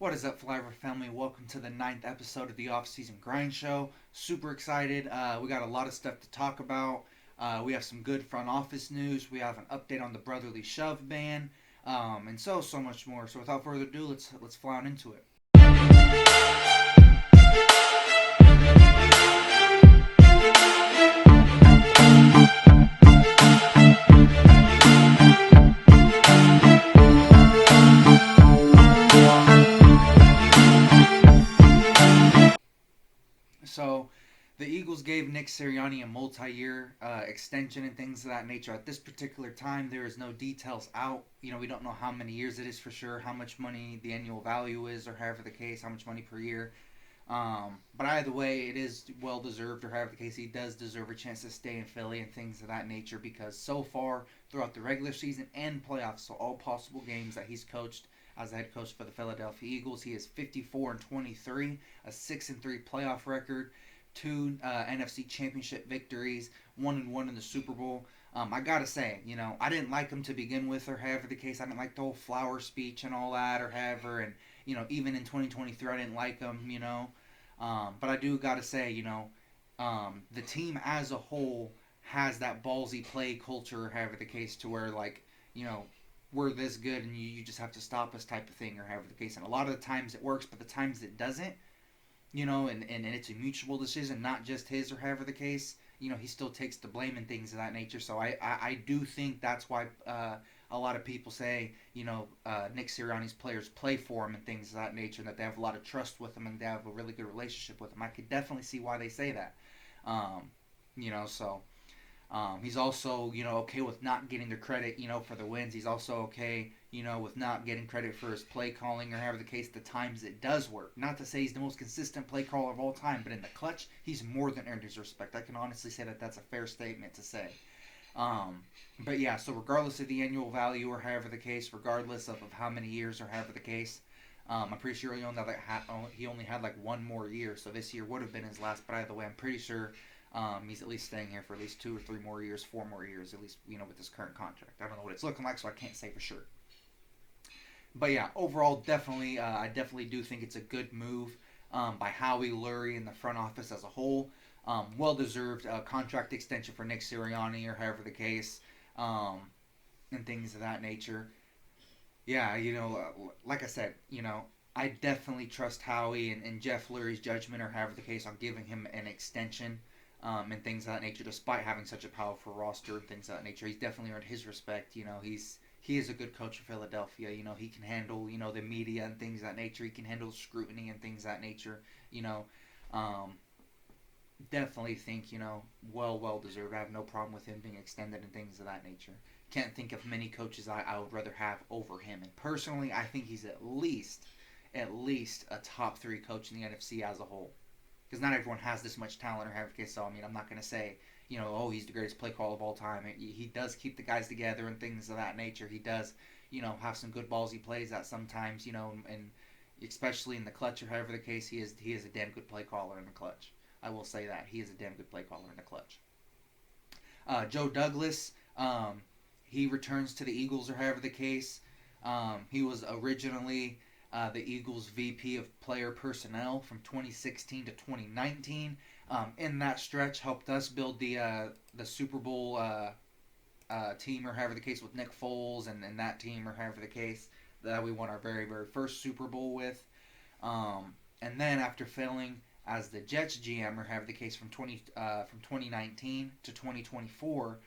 What is up, Flyover family? Welcome to the ninth episode of the Off-Season Grind Show. Super excited. We got a lot of stuff to talk about. We have some good front office news. We have an update on the Brotherly Shove ban, and so much more. So without further ado, let's fly on into it. So the Eagles gave Nick Sirianni a multi-year extension and things of that nature. At this particular time, there is no details out. We don't know how many years it is for sure, how much money the annual value is, or however the case, how much money per year. But either way, it is well deserved, or however the case, he does deserve a chance to stay in Philly and things of that nature because so far throughout the regular season and playoffs, so all possible games that he's coached as the head coach for the Philadelphia Eagles, he is 54-23, a 6-3 playoff record, two NFC Championship victories, 1-1 in the Super Bowl. I gotta say, I didn't like him to begin with, or however the case. I didn't like the whole flower speech and all that, or however, and even in 2023, I didn't like him. But I do gotta say, the team as a whole has that ballsy play culture, or however the case, to where we're this good and you just have to stop us type of thing, or however the case. And a lot of the times it works, but the times it doesn't, and it's a mutual decision, not just his, or however the case, he still takes the blame and things of that nature. So I do think that's why a lot of people say, Nick Sirianni's players play for him and things of that nature, and that they have a lot of trust with him and they have a really good relationship with him. I could definitely see why they say that. So he's also, okay with not getting the credit, for the wins. He's also okay, with not getting credit for his play calling, or however the case, the times it does work. Not to say he's the most consistent play caller of all time, but in the clutch, he's more than earned his respect. I can honestly say that that's a fair statement to say. But yeah, so regardless of the annual value, or however the case, regardless of how many years, or however the case, I'm pretty sure he only had like one more year, so this year would have been his last. But either way, I'm pretty sure he's at least staying here for at least 2 or 3 more years, 4 more years, at least, with this current contract. I don't know what it's looking like, so I can't say for sure. But yeah, overall, definitely, I definitely do think it's a good move by Howie, Lurie, and the front office as a whole. Well-deserved contract extension for Nick Sirianni, or however the case, and things of that nature. Yeah, like I said, I definitely trust Howie and Jeff Lurie's judgment, or however the case, on giving him an extension. And things of that nature, despite having such a powerful roster and things of that nature. He's definitely earned his respect. He is a good coach for Philadelphia. He can handle, the media and things of that nature. He can handle scrutiny and things of that nature. Definitely think, well deserved. I have no problem with him being extended and things of that nature. Can't think of many coaches I would rather have over him. And personally, I think he's at least a top 3 coach in the NFC as a whole. Because not everyone has this much talent, or have case. So I'm not going to say, he's the greatest play call of all time. He does keep the guys together and things of that nature. He does, have some good ballsy plays that sometimes, and especially in the clutch, or however the case, he is a damn good play caller in the clutch. I will say that he is a damn good play caller in the clutch. Joe Douglas, he returns to the Eagles, or however the case. He was originally the Eagles VP of Player Personnel from 2016 to 2019. In that stretch, helped us build the Super Bowl team, or however the case, with Nick Foles, and that team, or however the case, that we won our very, very first Super Bowl with. And then after failing as the Jets GM, or however the case, from 2019 to 2024,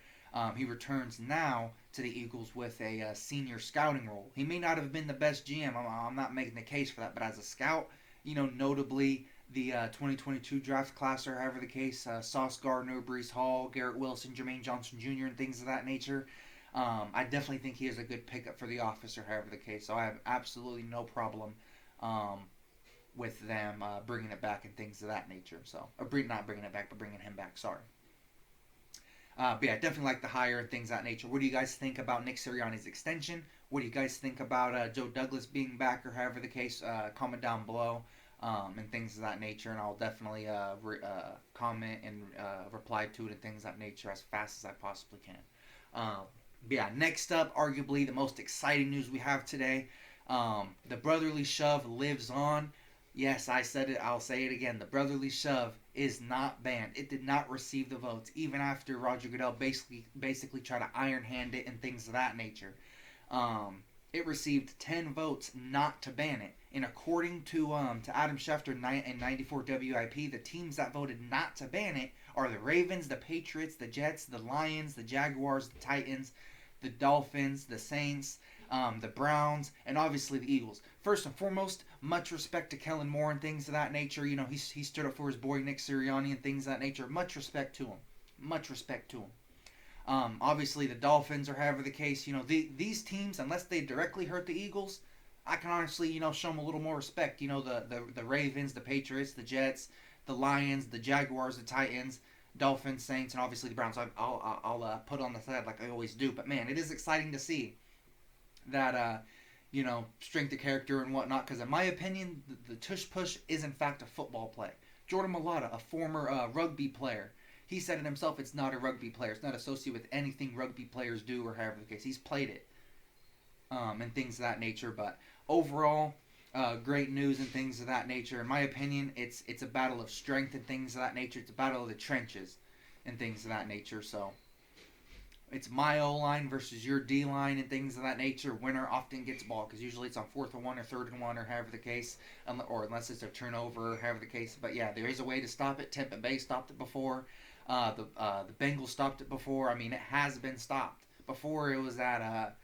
he returns now to the Eagles with a senior scouting role. He may not have been the best GM. I'm not making the case for that, but as a scout, notably the 2022 draft class, or however the case, Sauce Gardner, Breece Hall, Garrett Wilson, Jermaine Johnson Jr., and things of that nature. I definitely think he is a good pickup for the office, or however the case. So I have absolutely no problem with them bringing it back and things of that nature. So, not bringing it back, but bringing him back. Sorry. But yeah, definitely like the hire and things of that nature. What do you guys think about Nick Sirianni's extension? What do you guys think about Joe Douglas being back, or however the case? Comment down below and things of that nature, and I'll definitely comment and reply to it and things of that nature as fast as I possibly can. But yeah, next up, arguably the most exciting news we have today. The brotherly shove lives on. Yes, I said it. I'll say it again. The brotherly shove is not banned. It did not receive the votes, even after Roger Goodell basically tried to iron hand it and things of that nature. Um, it received 10 votes not to ban it. And according to Adam Schefter and 94 WIP, the teams that voted not to ban it are the Ravens, the Patriots, the Jets, the Lions, the Jaguars, the Titans, the Dolphins, the Saints, the Browns, and obviously the Eagles. First and foremost, much respect to Kellen Moore and things of that nature. You know, he stood up for his boy Nick Sirianni and things of that nature. Much respect to him. Much respect to him. Obviously, the Dolphins, or however the case, these teams, unless they directly hurt the Eagles, I can honestly, show them a little more respect. The Ravens, the Patriots, the Jets, the Lions, the Jaguars, the Titans, Dolphins, Saints, and obviously the Browns. I'll put on the side like I always do. But man, it is exciting to see that strength of character and whatnot. Because in my opinion, the Tush Push is in fact a football play. Jordan Mailata, a former rugby player, he said it himself. It's not a rugby player. It's not associated with anything rugby players do, or however the case. He's played it, and things of that nature. But overall, great news and things of that nature. In my opinion, it's a battle of strength and things of that nature. It's a battle of the trenches and things of that nature. So it's my O line versus your D line and things of that nature. Winner often gets ball, because usually it's on 4th and 1 or 3rd and 1 or however the case, or unless it's a turnover or however the case. But yeah, there is a way to stop it. Tampa Bay stopped it before. The Bengals stopped it before. I mean, it has been stopped before. It was at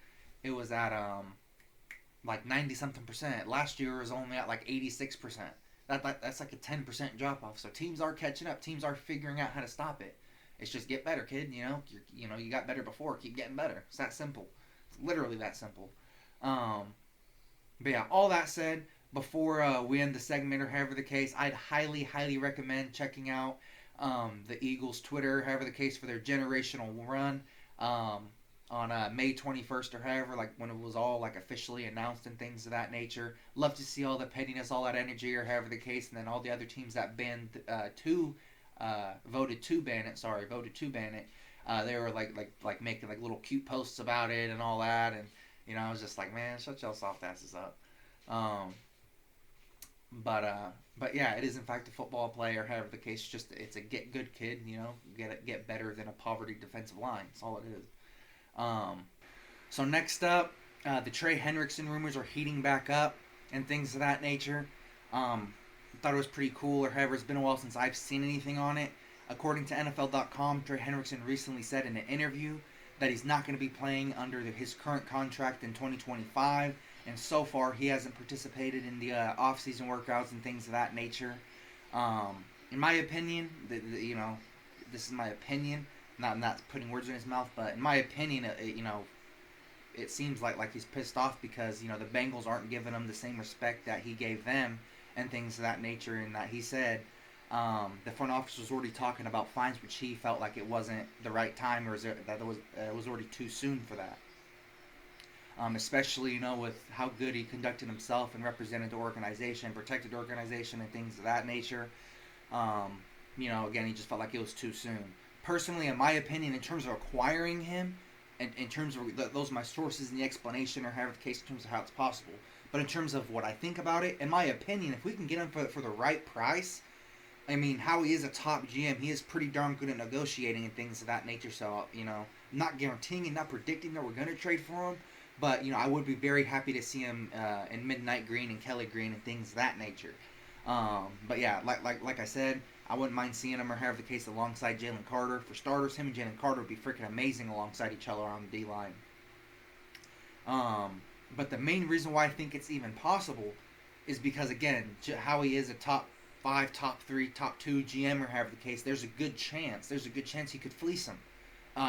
like 90 something percent. Last year it was only at like 86%. That's like a 10% drop off. So teams are catching up. Teams are figuring out how to stop it. It's just get better, kid. You got better before. Keep getting better. It's that simple. It's literally that simple. But yeah, all that said, before we end the segment or however the case, I'd highly, highly recommend checking out the Eagles' Twitter, however the case, for their generational run on May 21st or however, like when it was all like officially announced and things of that nature. Love to see all the pettiness, all that energy, or however the case, and then all the other teams that voted to ban it. They were like making like little cute posts about it and all that, and I was just like, man, shut y'all soft asses up. But yeah, it is in fact a football play, or however the case. It's a get good kid, get better than a poverty defensive line. That's all it is. So next up, the Trey Hendrickson rumors are heating back up and things of that nature. Thought it was pretty cool, or however, it's been a while since I've seen anything on it. According to NFL.com, Trey Hendrickson recently said in an interview that he's not going to be playing under his current contract in 2025, and so far he hasn't participated in the off-season workouts and things of that nature. In my opinion, this is my opinion. I'm not putting words in his mouth, but in my opinion, it seems like he's pissed off because the Bengals aren't giving him the same respect that he gave them and things of that nature, and that he said the front office was already talking about fines, which he felt like it wasn't the right time, or that it was already too soon for that. Especially with how good he conducted himself and represented the organization, protected the organization, and things of that nature. Again, he just felt like it was too soon. Personally, in my opinion, in terms of acquiring him, and in terms of those are my sources in the explanation, or however the case, in terms of how it's possible. But in terms of what I think about it, in my opinion, if we can get him for the right price, I mean, Howie is a top GM. He is pretty darn good at negotiating and things of that nature. So, I'm not guaranteeing and not predicting that we're going to trade for him. But, I would be very happy to see him in Midnight Green and Kelly Green and things of that nature. But yeah, like I said, I wouldn't mind seeing him, or however the case, alongside Jalen Carter. For starters, him and Jalen Carter would be freaking amazing alongside each other on the D-line. But the main reason why I think it's even possible is because, again, Howie is a top 5, top 3, top 2 GM, or however the case. There's a good chance he could fleece him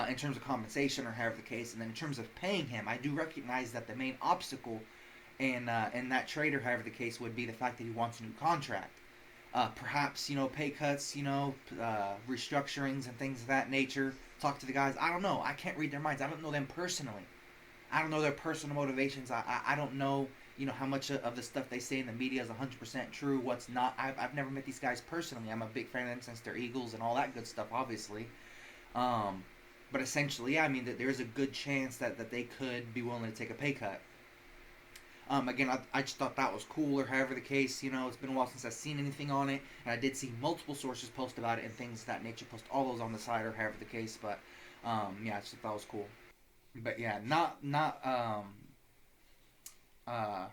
in terms of compensation, or however the case. And then in terms of paying him, I do recognize that the main obstacle in that trade, or however the case, would be the fact that he wants a new contract. Perhaps, pay cuts, restructurings and things of that nature. Talk to the guys. I don't know. I can't read their minds. I don't know them personally. I don't know their personal motivations. I don't know, how much of the stuff they say in the media is 100% true, what's not. I've never met these guys personally. I'm a big fan of them since they're Eagles and all that good stuff, obviously. But essentially, yeah, I mean, that there's a good chance that they could be willing to take a pay cut. Again, I just thought that was cool, or however the case. It's been a while since I've seen anything on it, and I did see multiple sources post about it and things of that nature. Post all those on the side, or however the case. But yeah, I just thought that was cool. But yeah, not uh,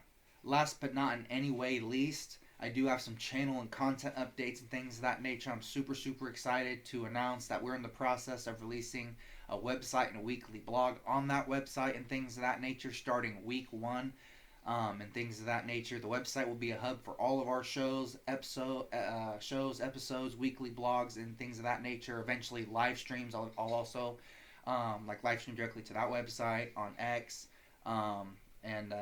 last but not in any way least, I do have some channel and content updates and things of that nature. I'm super, super excited to announce that we're in the process of releasing a website and a weekly blog on that website and things of that nature starting week one. And things of that nature. The website will be a hub for all of our episodes, weekly blogs, and things of that nature. Eventually, live streams. I'll also like live stream directly to that website on X, and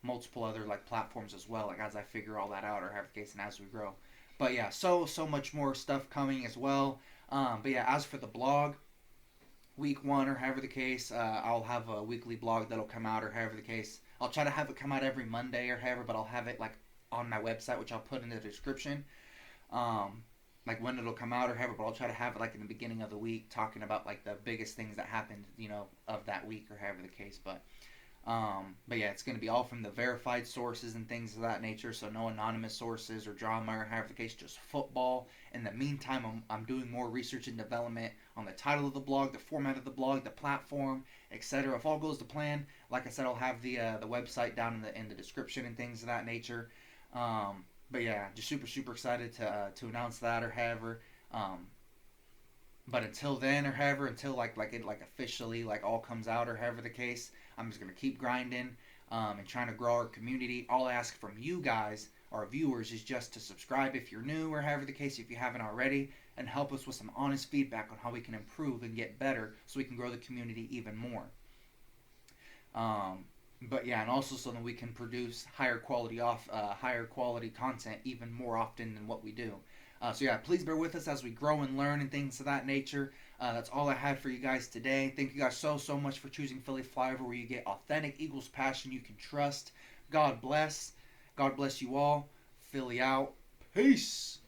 multiple other like platforms as well. Like as I figure all that out, or have the case, and as we grow. But yeah, so much more stuff coming as well. But yeah, as for the blog, week one or however the case, I'll have a weekly blog that'll come out or however the case. I'll try to have it come out every Monday or however, but I'll have it like on my website, which I'll put in the description. Like when it'll come out or however, but I'll try to have it like in the beginning of the week, talking about like the biggest things that happened, of that week or however the case. But yeah, it's going to be all from the verified sources and things of that nature. So no anonymous sources or drama or however the case, just football. In the meantime, I'm doing more research and development on the title of the blog, the format of the blog, the platform, etc. If all goes to plan, like I said, I'll have the website down in the description and things of that nature. But yeah, just super, super excited to announce that or however. But until then or however, until like it like officially like all comes out or however the case, I'm just gonna keep grinding, and trying to grow our community. All I ask from you guys, our viewers, is just to subscribe if you're new or however the case if you haven't already, and help us with some honest feedback on how we can improve and get better so we can grow the community even more. But yeah, and also so that we can produce higher quality content even more often than what we do. So yeah, please bear with us as we grow and learn and things of that nature. That's all I had for you guys today. Thank you guys so much for choosing Philly Flyover, where you get authentic Eagles passion you can trust. God bless. God bless you all. Philly out. Peace.